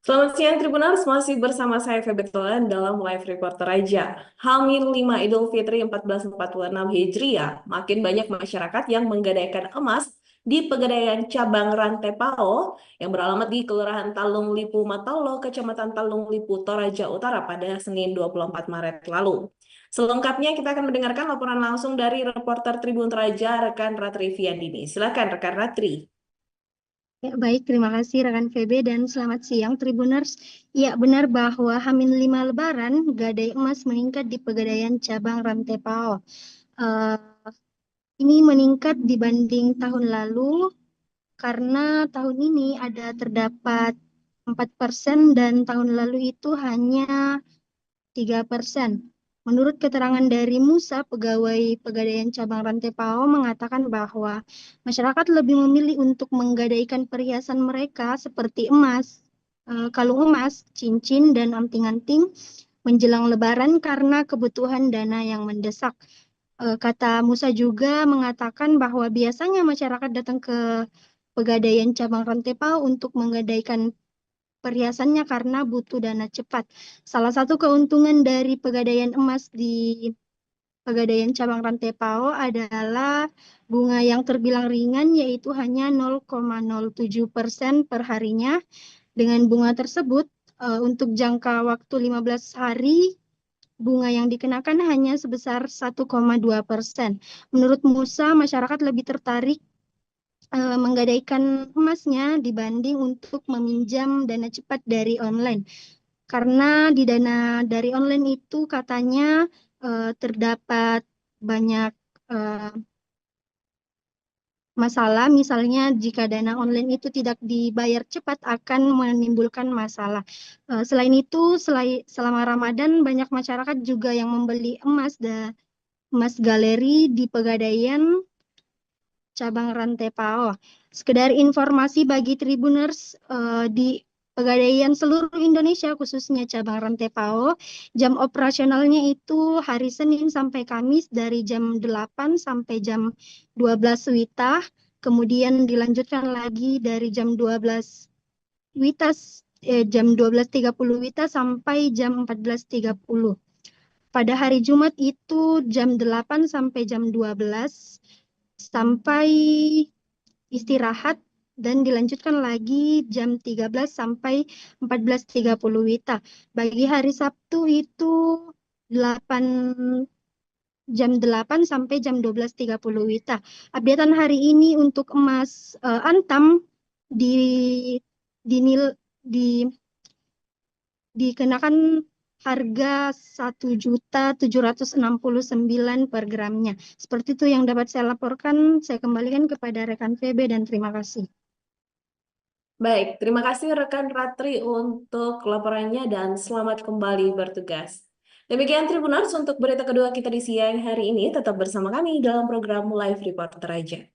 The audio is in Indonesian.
Selamat siang Tribuners, masih bersama saya Feby Tolan dalam Live Reporter aja. H-5 Idul Fitri 1446 Hijriah, makin banyak masyarakat yang menggadaikan emas di Pegadaian Cabang Rantepao yang beralamat di Kelurahan Talung Lipu Mataulo, Kecamatan Talung Lipu, Toraja Utara pada Senin 24 Maret lalu. Selengkapnya kita akan mendengarkan laporan langsung dari reporter Tribun Toraja, rekan Ratri Fiandini. Silakan rekan Ratri. Ya, baik, terima kasih rekan VB dan selamat siang Tribuners. Ya, benar bahwa H-5 Lebaran, gadai emas meningkat di Pegadaian Cabang Rantepao. Eh, ini meningkat dibanding tahun lalu karena tahun ini terdapat 4% dan tahun lalu itu hanya 3%. Menurut keterangan dari Musa, pegawai Pegadaian Cabang Rantepao mengatakan bahwa masyarakat lebih memilih untuk menggadaikan perhiasan mereka seperti emas, kalung emas, cincin, dan anting-anting menjelang Lebaran karena kebutuhan dana yang mendesak. Kata Musa juga mengatakan bahwa biasanya masyarakat datang ke Pegadaian Cabang Rantepao untuk menggadaikan perhiasannya karena butuh dana cepat. Salah satu keuntungan dari pegadaian emas di Pegadaian Cabang Rantepao adalah bunga yang terbilang ringan, yaitu hanya 0,07% per harinya. Dengan bunga tersebut, untuk jangka waktu 15 hari, bunga yang dikenakan hanya sebesar 1,2%. Menurut Musa, masyarakat lebih tertarik menggadaikan emasnya dibanding untuk meminjam dana cepat dari online. Karena di dana dari online itu katanya terdapat banyak eh, masalah, misalnya jika dana online itu tidak dibayar cepat akan menimbulkan masalah. Selain itu, selama Ramadan banyak masyarakat juga yang membeli emas galeri di Pegadaian Cabang Rantepao. Sekedar informasi bagi Tribuners di Pegadaian seluruh Indonesia, khususnya Cabang Rantepao, jam operasionalnya itu hari Senin sampai Kamis dari jam 8 sampai jam 12 WITA, kemudian dilanjutkan lagi dari jam 12 WITA, jam 12.30 WITA sampai jam 14.30. Pada hari Jumat itu jam 8 sampai jam 12 sampai istirahat dan dilanjutkan lagi jam 13 sampai 14.30 WITA. Bagi hari Sabtu itu 8 jam 8 sampai jam 12.30 WITA. Updatean hari ini untuk emas Antam di dinil di dikenakan harga 1.769.000 per gramnya. Seperti itu yang dapat saya laporkan. Saya kembalikan kepada rekan VB dan terima kasih. Baik, terima kasih rekan Ratri untuk laporannya dan selamat kembali bertugas. Demikian Tribunars untuk berita kedua kita di siang hari ini. Tetap bersama kami dalam program Live Reporter aja.